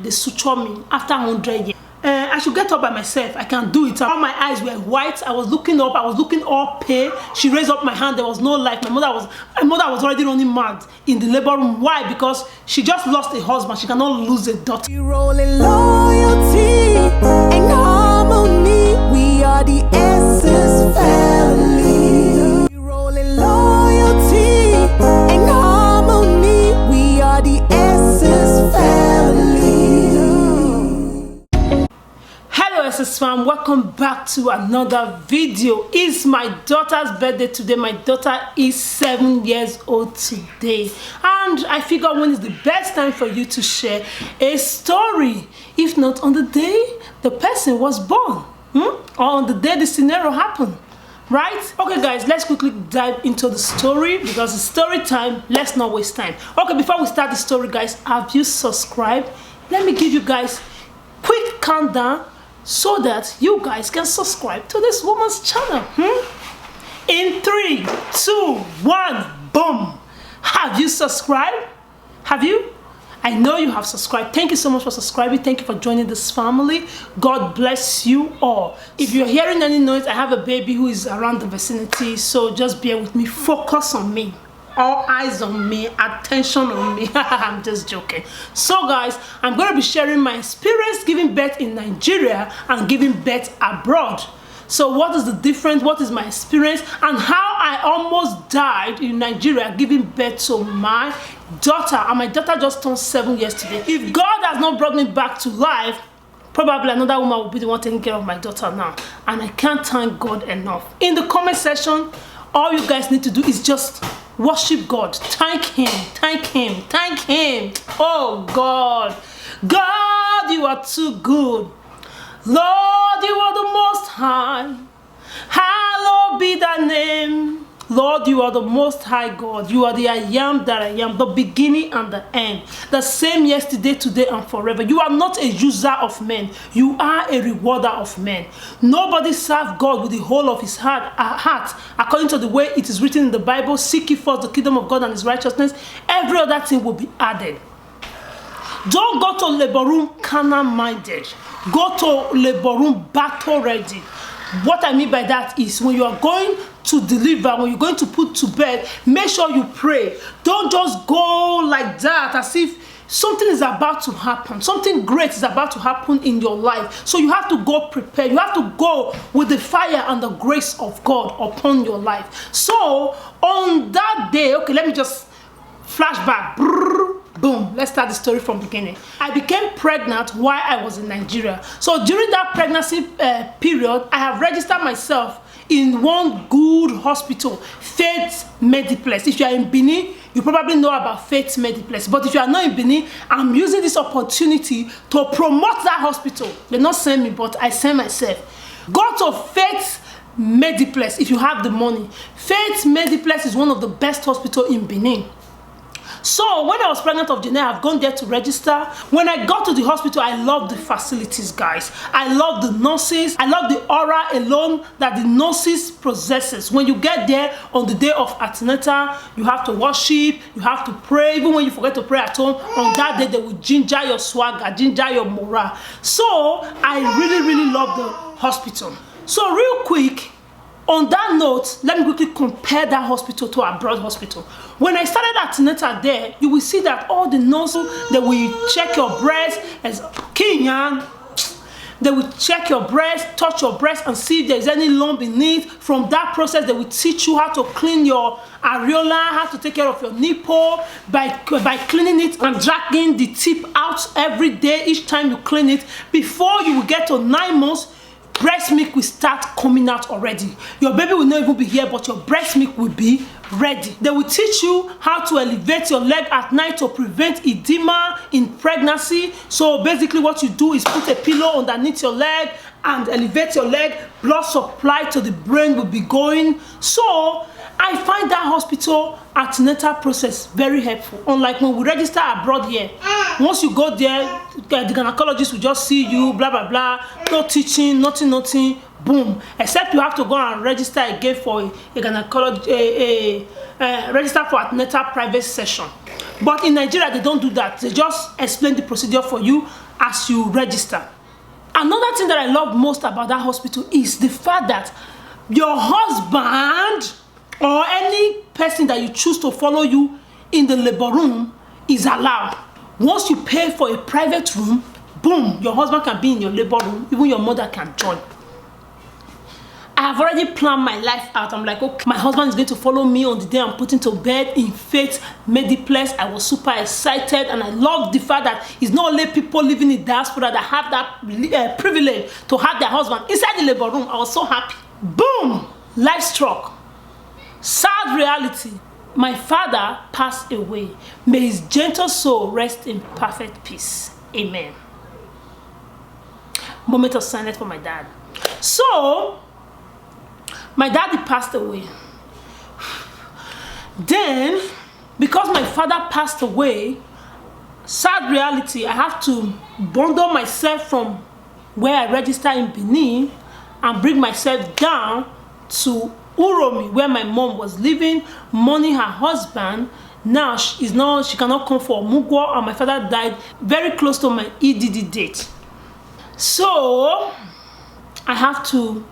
They suture me after 100 years. I should get up by myself. I can do it. All my eyes were white. I was looking up. I was looking all pale. She raised up my hand. There was no life. My mother was already running mad in the labor room. Why? Because she just lost a husband. She cannot lose a daughter. We rolling loyalty and harmony. We are the Essence family. We rolling loyalty and harmony. We are the Essence family. Essence fam, welcome back to another video. It's my daughter's birthday today. My daughter is 7 years old today, and I figure when is the best time for you to share a story, if not on the day the person was born, or on the day the scenario happened, right? Okay guys, let's quickly dive into the story because it's story time. Let's not waste time. Okay, before we start the story guys, have you subscribed? Let me give you guys quick countdown so that you guys can subscribe to this woman's channel. In 3, 2, 1, boom. Have you subscribed? Have you? I know you have subscribed. Thank you so much for subscribing. Thank you for joining this family. God bless you all. If you're hearing any noise, I have a baby who is around the vicinity, so just bear with me. Focus on me. All eyes on me, attention on me. I'm just joking. So guys, I'm going to be sharing my experience giving birth in Nigeria and giving birth abroad. So what is the difference? What is my experience? And how I almost died in Nigeria giving birth to my daughter. And my daughter just turned 7 years today. If God has not brought me back to life, probably another woman will be the one taking care of my daughter now. And I can't thank God enough. In the comment section, all you guys need to do is just worship God. Thank him. Thank him. Thank him. Oh God. God, you are too good. Lord, you are the most high. Hallowed be thy name. Lord, you are the most high God. You are the I am that I am, the beginning and the end, the same yesterday, today, and forever. You are not a user of men. You are a rewarder of men. Nobody serves God with the whole of his heart, according to the way it is written in the Bible. Seek ye first the kingdom of God and his righteousness. Every other thing will be added. Don't go to labor room carnal minded. Go to labor room battle ready. What I mean by that is when you are going to deliver, when you're going to put to bed, make sure you pray. Don't just go like that as if something is about to happen. Something great is about to happen in your life. So you have to go prepared. You have to go with the fire and the grace of God upon your life. So on that day, okay, let me just flashback. Boom, let's start the story from the beginning. I became pregnant while I was in Nigeria. So during that pregnancy period, I have registered myself in one good hospital, Faith Mediplex. If you are in Benin, you probably know about Faith Mediplex. But if you are not in Benin, I'm using this opportunity to promote that hospital. They not send me, but I send myself. Go to Faith Mediplex if you have the money. Faith Mediplex is one of the best hospitals in Benin. So when I was pregnant of Janae, I've gone there to register. When I got to the hospital, I love the facilities, guys. I love the nurses. I love the aura alone that the nurses possesses. When you get there on the day of antenatal, you have to worship, you have to pray. Even when you forget to pray at home, on that day they will ginger your swagger, ginger your morale. So I really love the hospital. So real quick, on that note, let me quickly compare that hospital to our abroad hospital. When I started antenatal there, you will see that all the nurses, they will check your breast as Kenyan. They will check your breast, touch your breast, and see if there is any lump beneath. From that process, they will teach you how to clean your areola, how to take care of your nipple by cleaning it and dragging the tip out every day. Each time you clean it, before you will get to 9 months, breast milk will start coming out already. Your baby will not even be here, but your breast milk will be ready. They will teach you how to elevate your leg at night to prevent edema in pregnancy. So basically what you do is put a pillow underneath your leg and elevate your leg. Blood supply to the brain will be going. So I find that hospital antenatal process very helpful. Unlike when we register abroad here, once you go there, the gynecologist will just see you, blah blah blah, no teaching, nothing, boom. Except you have to go and register again for a gynecologist, register for antenatal private session. But in Nigeria, they don't do that. They just explain the procedure for you as you register. Another thing that I love most about that hospital is the fact that your husband or any person that you choose to follow you in the labor room is allowed. Once you pay for a private room, boom, your husband can be in your labor room, even your mother can join. I have already planned my life out. I'm like, okay, my husband is going to follow me on the day I'm putting to bed in Faith Mediplex. I was super excited, and I love the fact that it's not only people living in diaspora that have that privilege to have their husband inside the labor room. I was so happy. Boom! Life struck. Sad reality. My father passed away. May his gentle soul rest in perfect peace. Amen. Moment of silence for my dad. So, my daddy passed away. Then, because my father passed away, sad reality, I have to bundle myself from where I registered in Benin and bring myself down to Uromi, where my mom was living, mourning her husband. Now she cannot come for Mugwo, and my father died very close to my EDD date. So I have to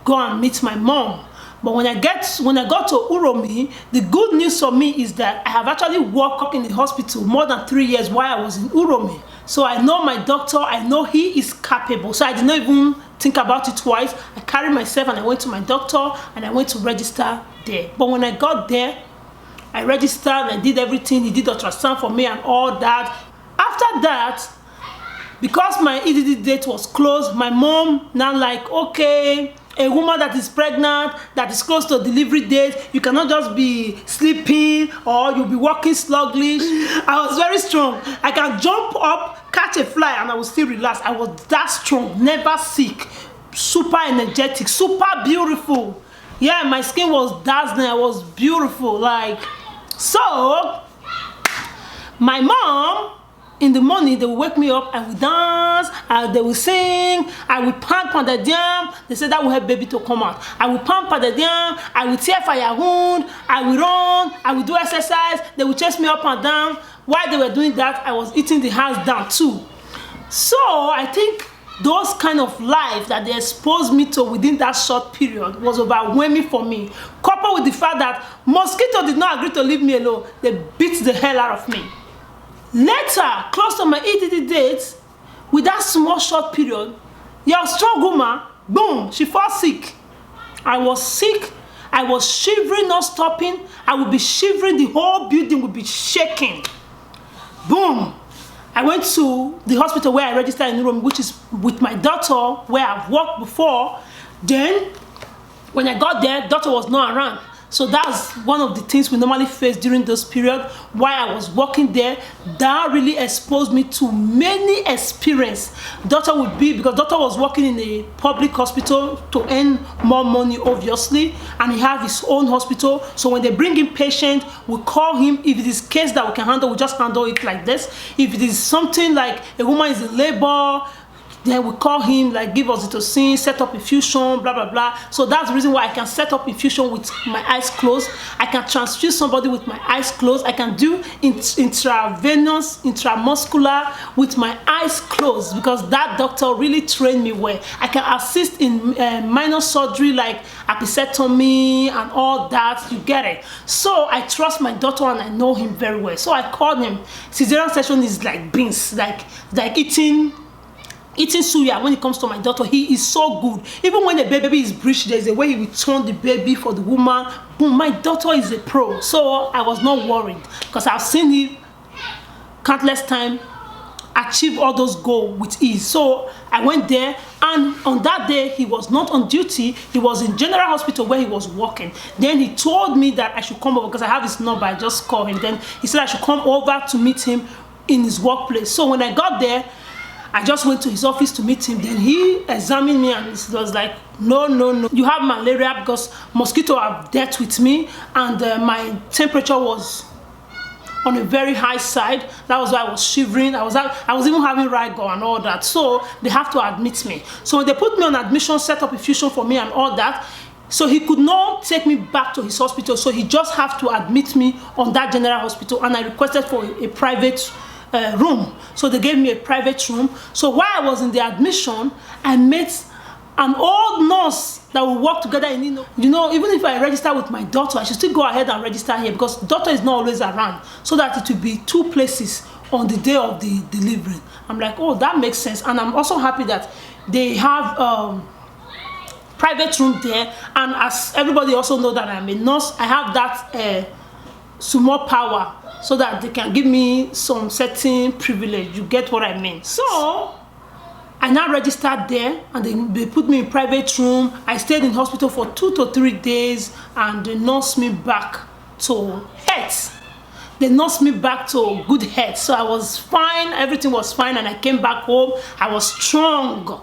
go and meet my mom. But when I got to Uromi, the good news for me is that I have actually worked in the hospital more than 3 years while I was in Uromi. So I know my doctor, I know he is capable. So I did not even think about it twice. I carried myself and I went to my doctor and I went to register there. But when I got there, I registered and I did everything. He did ultrasound for me and all that. After that, because my EDD date was closed, my mom now like, okay, a woman that is pregnant, that is close to delivery date, you cannot just be sleeping or you'll be walking sluggish. I was very strong. I can jump up, catch a fly, and I will still relax. I was that strong, never sick, super energetic, super beautiful. Yeah, my skin was dazzling. I was beautiful. Like, so my mom, in the morning, they will wake me up, I will dance, they will sing, I will pamper the dam. They said that will help baby to come out. I will pamper the dam, I will tear fire wound, I will run, I will do exercise. They will chase me up and down. While they were doing that, I was eating the house down too. So I think those kind of life that they exposed me to within that short period was overwhelming for me. Coupled with the fact that mosquito did not agree to leave me alone. They beat the hell out of me. Later, close to my EDD date, with that small short period, your strong woman, boom, she fell sick. I was sick. I was shivering, not stopping. I would be shivering. The whole building would be shaking. Boom. I went to the hospital where I registered in Uromi, which is with my daughter, where I've worked before. Then, when I got there, daughter was not around. So that's one of the things we normally face during this period. While I was working there, that really exposed me to many experiences. Daughter would be, because daughter was working in a public hospital to earn more money, obviously, and he has his own hospital. So when they bring in patient, we call him. If it is case that we can handle, we just handle it like this. If it is something like a woman is in labor, then we call him, like, give us oxytocin, set up infusion, blah, blah, blah. So that's the reason why I can set up infusion with my eyes closed. I can transfuse somebody with my eyes closed. I can do intravenous, intramuscular with my eyes closed, because that doctor really trained me well. I can assist in minor surgery like apicectomy and all that. You get it? So I trust my doctor and I know him very well. So I called him. Cesarean section is like beans, like eating suya. When it comes to my daughter, he is so good. Even when the baby is breached, there's a way he will turn the baby for the woman. Boom, my daughter is a pro. So I was not worried, because I've seen him countless times achieve all those goals with ease. So I went there, and on that day he was not on duty. He was in general hospital where he was working. Then he told me that I should come over, because I have his number. I just called him. Then he said I should come over to meet him in his workplace. So when I got there, I just went to his office to meet him. Then he examined me and he was like, no, you have malaria, because mosquito have dealt with me, and my temperature was on a very high side. That was why I was shivering. I was even having rigor and all that. So they have to admit me. So when they put me on admission, set up infusion for me and all that, so he could not take me back to his hospital. So he just have to admit me on that general hospital, and I requested for a private room. So they gave me a private room. So while I was in the admission, I met an old nurse that will work together in, you know, even if I register with my daughter, I should still go ahead and register here because the daughter is not always around, so that it will be 2 places on the day of the delivery. I'm like, oh, that makes sense. And I'm also happy that they have private room there. And as everybody also know that I'm a nurse, I have that small power, so that they can give me some certain privilege. You get what I mean? So I now registered there, and they put me in private room. I stayed in hospital for 2 to 3 days, and they nursed me back to health. They nursed me back to good health. So I was fine, everything was fine, and I came back home. I was strong.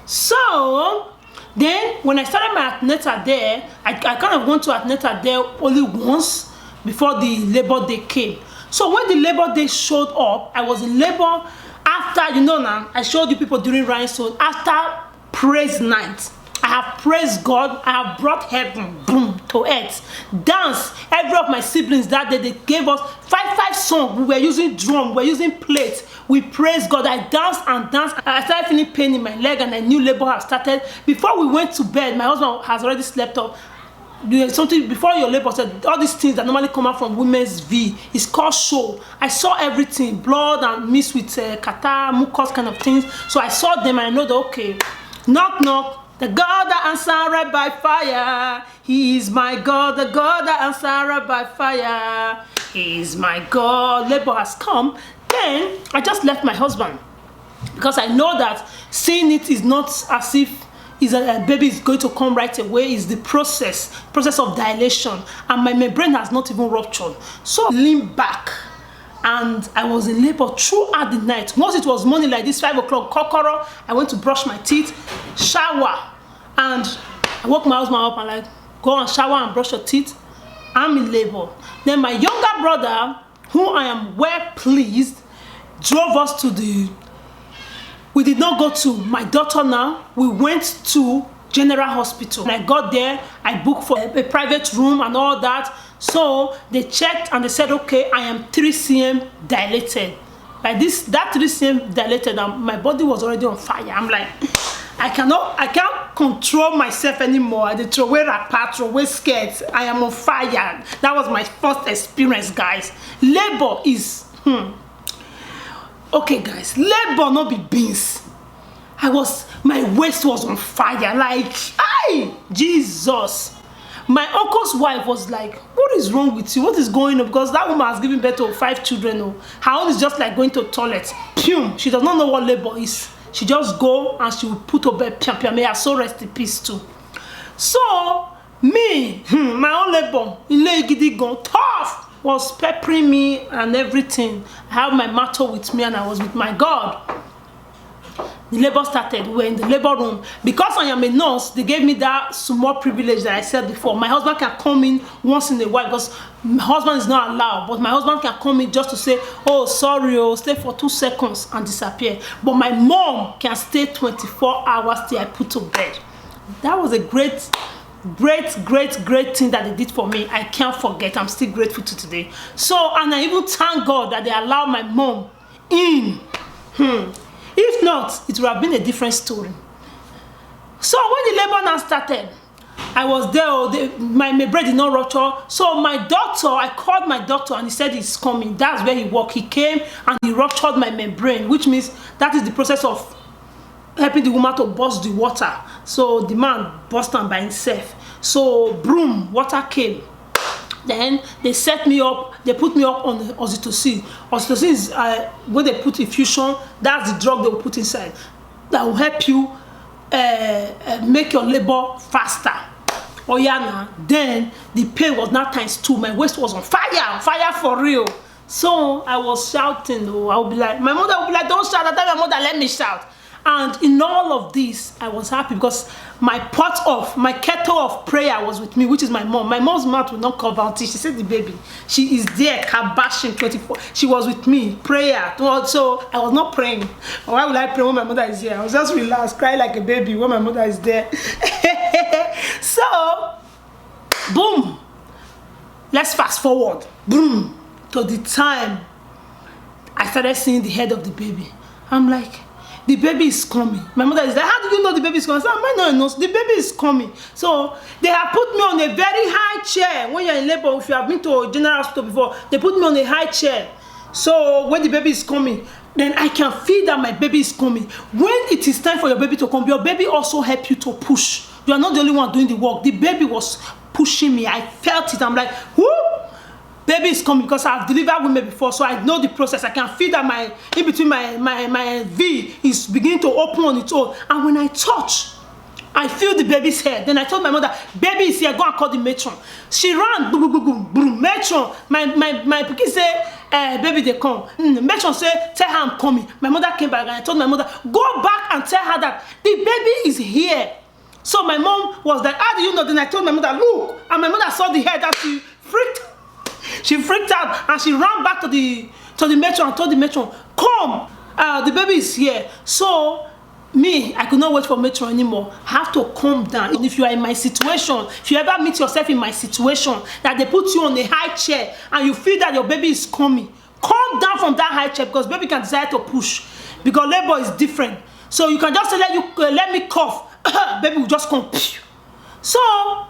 So then when I started my antenatal there, I kind of went to antenatal there only once before the labor day came. So when the labor day showed up, I was in labor after, you know, now I showed you people during rhinestone, after praise night. I have praised God. I have brought heaven, boom, to earth. Dance. Every of my siblings that day, they gave us five songs. We were using drum, we were using plates. We praised God. I danced and danced. I started feeling pain in my leg, and I knew labor had started. Before we went to bed, my husband has already slept off. Something before your labor said, all these things that normally come out from women's V, is called show. I saw everything, blood and mixed with catarrh, mucus kind of things. So I saw them, and I know that, okay, knock knock, the God that answered by fire, he is my God. The God that answered by fire, he is my God. Labor has come. Then I just left my husband, because I know that seeing it is not as if a baby is going to come right away. Is the process of dilation, and my membrane has not even ruptured. So I leaned back, and I was in labor throughout the night. Once it was morning like this, 5 o'clock, kokoro, I went to brush my teeth, shower, and I woke my husband up and like, go and shower and brush your teeth. I'm in labor. Then my younger brother, who I am well pleased, drove us to the, we did not go to my daughter now, we went to General Hospital. When I got there, I booked for a private room and all that. So they checked and they said, okay, I am 3 cm dilated. Like this, that 3 cm dilated, and my body was already on fire. I'm like, I can't control myself anymore. I throw away wrapper, throw away skirts. I am on fire. That was my first experience, guys. Labor is, okay, guys, labor not be beans. My waist was on fire, like, ay, Jesus. My uncle's wife was like, what is wrong with you? What is going on? Because that woman has given birth to 5 children. Oh. Her own is just like going to the toilet. Pum. She does not know what labor is. She just go and she will put her bed. Pum. May her soul rest in peace too. So, me, my own labor, tough, was peppering me and everything. I have my motto with me, and I was with my God. The labor started. We were in the labor room. Because I am a nurse, they gave me that small privilege that I said before. My husband can come in once in a while, because my husband is not allowed. But my husband can come in just to say, oh, sorry, oh, stay for 2 seconds and disappear. But my mom can stay 24 hours till I put to bed. That was a great thing that they did for me. I can't forget. I'm still grateful to today. So, and I even thank God that they allowed my mom in. If not, it would have been a different story. So when the labor now started, I was there. My membrane did not rupture. So my doctor, I called my doctor, and he said he's coming. That's where he worked. He came and he ruptured my membrane, which means that is the process of helping the woman to burst the water. So the man burst on by himself. So boom, water came. Then they set me up. They put me up on the oxytocin. Oxytocin is when they put infusion. That's the drug they will put inside that will help you make your labor faster. Oh yeah, now then the pain was now ×2. My waist was on fire for real. So I was shouting. Oh, I would be like, my mother would be like, don't shout. I tell my mother, let me shout. And in all of this, I was happy because my kettle of prayer was with me, which is my mom. My mom's mouth will not cover until she said the baby. She is there, kabashing 24. She was with me, prayer. So I was not praying. Why would I pray when my mother is here? I was just relaxed, cry like a baby when my mother is there. So, boom. Let's fast forward. Boom. To the time I started seeing the head of the baby. I'm like, the baby is coming. My mother is like, how do you know the baby is coming? I said, I don't know. The baby is coming. So they have put me on a very high chair. When you're in labor, if you have been to a general hospital before, they put me on a high chair. So when the baby is coming, then I can feel that my baby is coming. When it is time for your baby to come, your baby also help you to push. You are not the only one doing the work. The baby was pushing me. I felt it. I'm like, whoo! Baby is coming, because I've delivered women before, so I know the process. I can feel that my in between my V is beginning to open on its own. And when I touch, I feel the baby's head. Then I told my mother, baby is here, go and call the matron. She ran, boom, boom, boom, boom, matron. My pikin say, baby, they come. Matron say, tell her I'm coming. My mother came back and I told my mother, go back and tell her that the baby is here. So my mom was like, how do you know? Then I told my mother, look. And my mother saw the head that she freaked out, and she ran back to the matron and told the matron, come, the baby is here. So me, I could not wait for matron anymore. I have to calm down. If you are in my situation, if you ever meet yourself in my situation, that they put you on a high chair and you feel that your baby is coming, calm down from that high chair, because baby can decide to push, because labor is different. So you can just say, let me cough. Baby will just come. So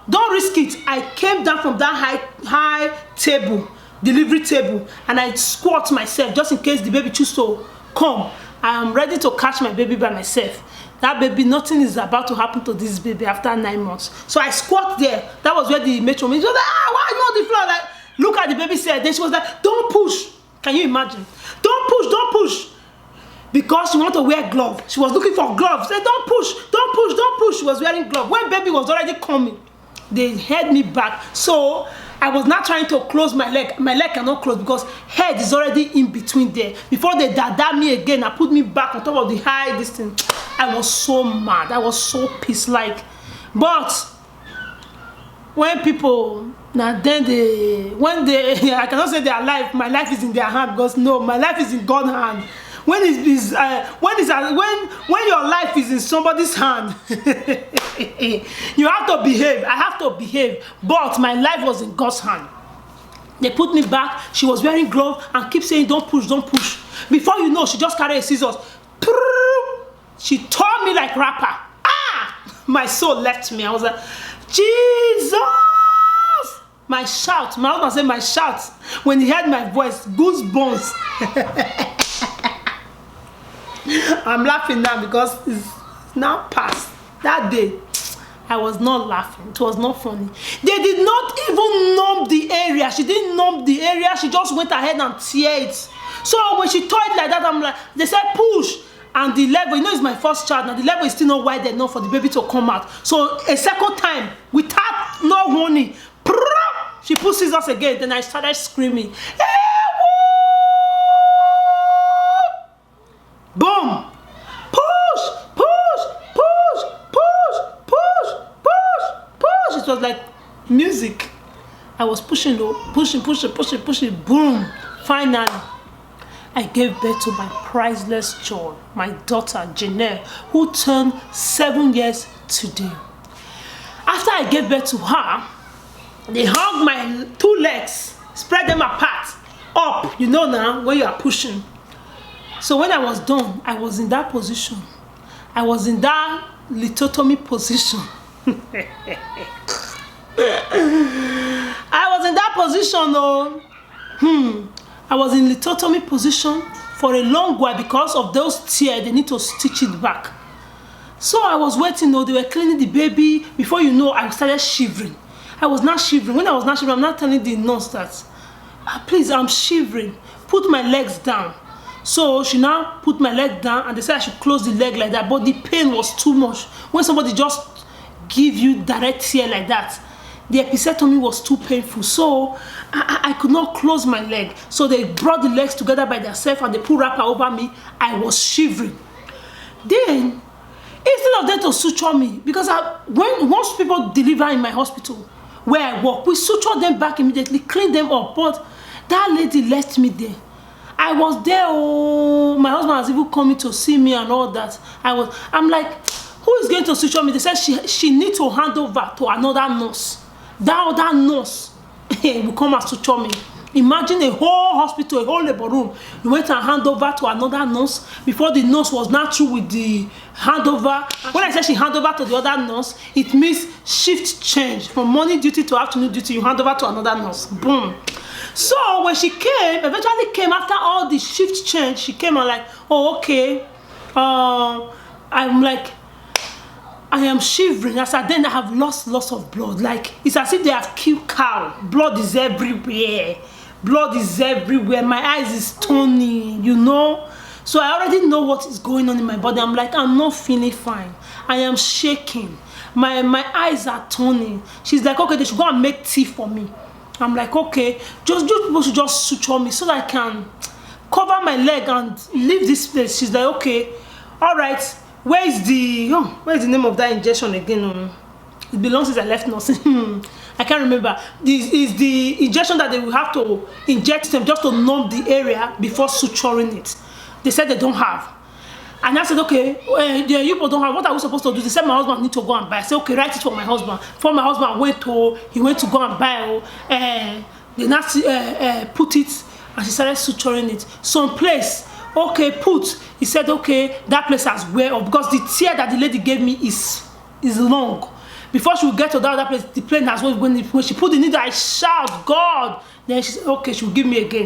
don't risk it. I came down from that high table, delivery table, and I squat myself just in case the baby chooses to come. I am ready to catch my baby by myself. That baby, nothing is about to happen to this baby after 9 months. So I squat there. That was where the matron was like, why are you on the floor? Like, look at the baby said. Then she was like, don't push. Can you imagine? Don't push, don't push. Because she wanted to wear gloves. She was looking for gloves. Said, don't push, don't push, don't push. She was wearing gloves. When baby was already coming, they held me back. So I was not trying to close my leg. My leg cannot close because head is already in between there. Before they dada me again, I put me back on top of the high distance. I was so mad. I was so pissed-like. But when people, now then I cannot say they are alive. My life is in their hand, because no, my life is in God's hand. When your life is in somebody's hand, you have to behave. I have to behave. But my life was in God's hand. They put me back. She was wearing gloves and keep saying, don't push, don't push. Before you know, she just carried a scissors. She tore me like rapper. Ah! My soul left me. I was like, Jesus! My shout. My husband said my shout. When he heard my voice, goosebumps. I'm laughing now because it's now past. That day, I was not laughing. It was not funny. They did not even numb the area. She didn't numb the area. She just went ahead and tear it. So when she tore it like that, I'm like, they said push. And the level, you know, it's my first child. Now the level is still not wide enough for the baby to come out. So a second time, without no warning, she put scissors again. Then I started screaming. Boom! Push! Push! Push! Push! Push! Push! Push! It was like music. I was pushing, pushing, pushing, pushing, pushing. Boom! Finally, I gave birth to my priceless joy, my daughter Janelle, who turned 7 years today. After I gave birth to her, they hung my 2 legs, spread them apart, up. You know now when you are pushing. So when I was done, I was in that position. I was in that lithotomy position. I was in that position, though. I was in lithotomy position for a long while because of those tears. They need to stitch it back. So I was waiting. They were cleaning the baby. Before you know, I started shivering. I was not shivering. When I was not shivering, I'm not telling the nurse that, please, I'm shivering. Put my legs down. So she now put my leg down and they said I should close the leg like that. But the pain was too much. When somebody just give you direct tear like that, the episiotomy was too painful. So I could not close my leg. So they brought the legs together by themselves and they put wrapper over me. I was shivering. Then, instead of them to suture me, because once people deliver in my hospital where I work, we suture them back immediately, clean them up. But that lady left me there. I was there. Oh, my husband was even coming to see me and all that. I'm like, who is going to suture me? They said she needs to hand over to another nurse. That other nurse will come and suture me. Imagine a whole hospital, a whole labor room. You went and hand over to another nurse before the nurse was not through with the handover. When I say she hand over to the other nurse, it means shift change from morning duty to afternoon duty. You hand over to another nurse. Boom. So when she eventually came after all the shift change, she came and like, oh, okay. I'm like, I am shivering. As I then I have lost lots of blood. Like, it's as if they have killed cow. Blood is everywhere. Blood is everywhere. My eyes is stony, you know. So I already know what is going on in my body. I'm like, I'm not feeling fine. I am shaking. My eyes are turning. She's like, okay, they should go and make tea for me. I'm like, okay, just people should just suture me so that I can cover my leg and leave this place. She's like, okay, all right. Where's the name of that injection again? It belongs since I left nursing. I can't remember. This is the injection that they will have to inject them just to numb the area before suturing it. They said they don't have. And I said, okay, you people don't have. What are we supposed to do? They said my husband need to go and buy. I said, okay, write it for my husband. For my husband went to go and buy. They now put it, and she started suturing it. Some place, okay, put. He said, okay, that place has wear off because the tear that the lady gave me is long. Before she will get to that other place, the plane has when she put the needle, I shout, God. Then she said, okay, she will give me again.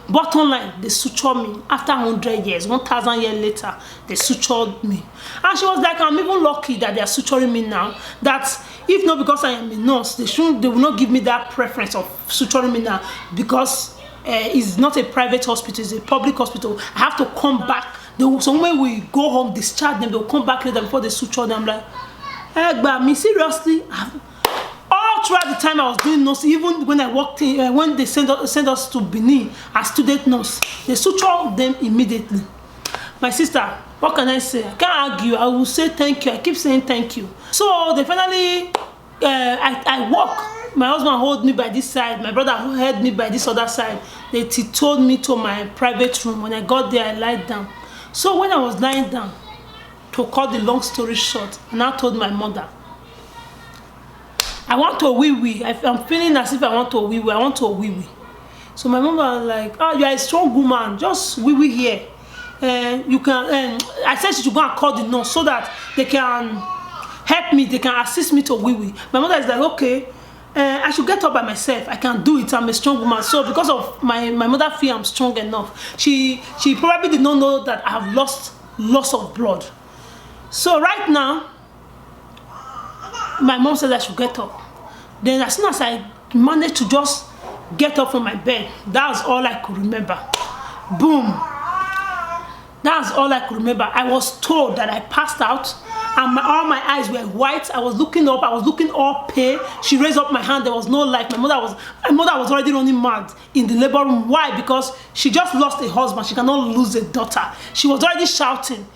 Bottom line, they sutured me. After 100 years, 1,000 years later, they sutured me. And she was like, I'm even lucky that they are suturing me now. That if not because I am a nurse, they will not give me that preference of suturing me now because it's not a private hospital, it's a public hospital. I have to come back. So when we go home, discharge them, they'll come back later before they suture them. I'm like, hey, but me seriously, all throughout the time I was doing nurse, even when I walked in, when they sent us to Benin as student nurse, they sutured them immediately. My sister, what can I say? I can't argue. I will say thank you. I keep saying thank you. So they finally, I walk. My husband hold me by this side. My brother held me by this other side. They told me to my private room. When I got there, I lied down. So when I was lying down, to cut the long story short, and I told my mother, I want to wee-wee. I'm feeling as if I want to wee-wee. I want to wee-wee. So my mom was like, oh, you are a strong woman. Just wee-wee here. You can. I said she should go and call the nurse so that they can help me. They can assist me to wee-wee. My mother is like, okay. I should get up by myself. I can do it. I'm a strong woman. So because of my mother feel I'm strong enough, she probably did not know that I have lost lots of blood. So right now, my mom said I should get up. Then as soon as I managed to just get up from my bed, that's all I could remember. Boom. That's all I could remember. I was told that I passed out and all my eyes were white. I was looking up. I was looking all pale. She raised up my hand. There was no light. My mother was already running mad in the labor room. Why? Because she just lost a husband. She cannot lose a daughter. She was already shouting.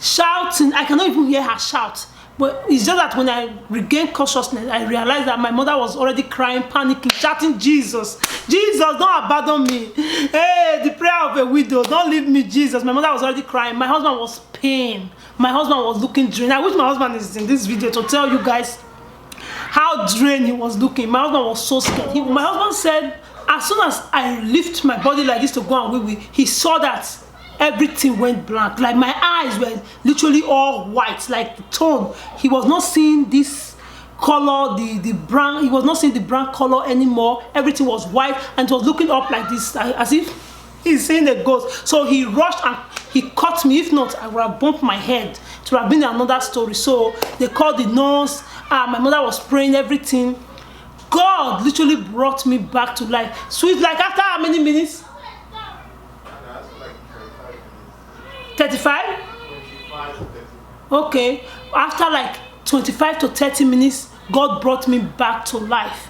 I cannot even hear her shout. But it's just that when I regained consciousness, I realized that my mother was already crying, panicking, shouting, Jesus, Jesus, don't abandon me. Hey, the prayer of a widow, don't leave me, Jesus. My mother was already crying. My husband was pain. My husband was looking drained. I wish my husband is in this video to tell you guys how drained he was looking. My husband was so scared. My husband said, as soon as I lift my body like this to go and wee-wee, he saw that everything went blank. Like my eyes were literally all white, like the tone. He was not seeing this color, the brown. He was not seeing the brown color anymore. Everything was white, and it was looking up like this, as if he's seeing a ghost. So he rushed and he caught me. If not, I would have bumped my head. It would have been another story. So they called the nurse. My mother was praying, everything. God literally brought me back to life. Sweet, like after how many minutes? 35? Okay. After like 25 to 30 minutes, God brought me back to life.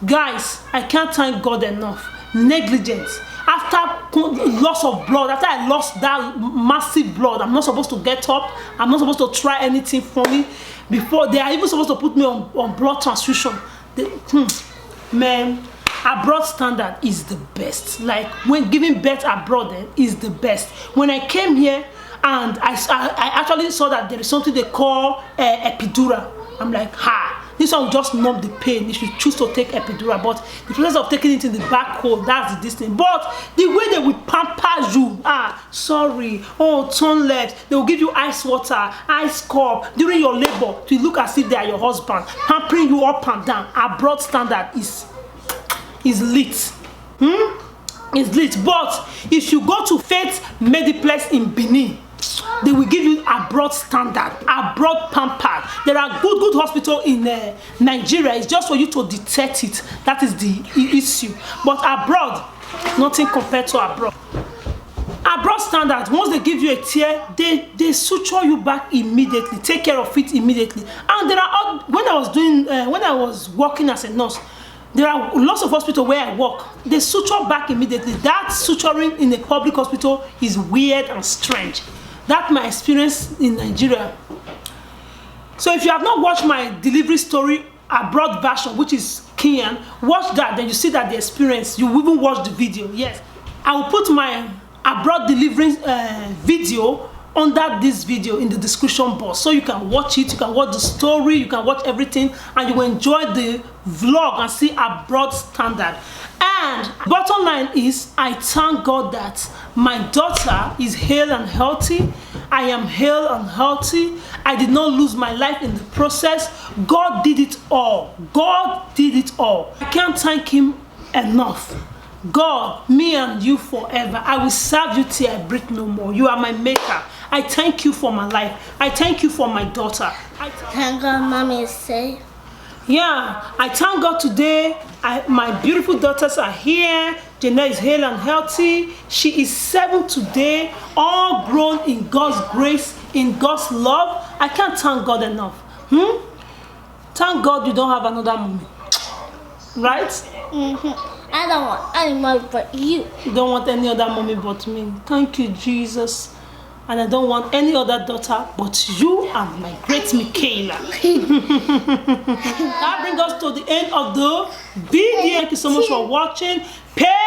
Guys, I can't thank God enough. Negligence. After loss of blood, after I lost that massive blood, I'm not supposed to get up. I'm not supposed to try anything for me. Before, they are even supposed to put me on blood transfusion. Man, abroad standard is the best. Like when giving birth abroad is the best. When I came here and I actually saw that there is something they call epidural. I'm like, ha. This one will just numb the pain if you choose to take epidural. But the process of taking it in the back hole, that's the distance. But the way they will pamper you, sorry, turn left, they will give you ice water, ice cup during your labor to look as if they are your husband, pampering you up and down. Abroad standard is lit. It's lit. But if you go to Faith Mediplex in Benin, they will give you abroad standard, abroad pampered. There are good hospitals in Nigeria. It's just for you to detect it. That is the issue. But abroad, nothing compared to abroad. Abroad standard, once they give you a tear, they suture you back immediately, take care of it immediately. And there are, when I was working as a nurse, there are lots of hospitals where I work. They suture back immediately. That suturing in a public hospital is weird and strange. That's my experience in Nigeria. So if you have not watched my delivery story abroad version, which is Kenyan, watch that, then you see that the experience. You even watch the video. Yes, I will put my abroad delivery video under this video in the description box, so you can watch it, you can watch the story, you can watch everything, and you will enjoy the vlog and see abroad standard. And bottom line is, I thank God that my daughter is hale and healthy. I am hale and healthy. I did not lose my life in the process. God did it all. God did it all. I can't thank him enough. God, me and you forever. I will serve you till I breathe no more. You are my maker. I thank you for my life. I thank you for my daughter. Thank God mommy is safe. Yeah, I thank God today. My beautiful daughters are here. Jenna is hale and healthy. She is 7 today, all grown in God's grace, in God's love. I can't thank God enough. Thank God you don't have another mommy. Right? I don't want any mommy but you. You don't want any other mommy but me. Thank you, Jesus. And I don't want any other daughter but you and my great Michaela. That brings us to the end of the video. Thank you so much for watching. Pay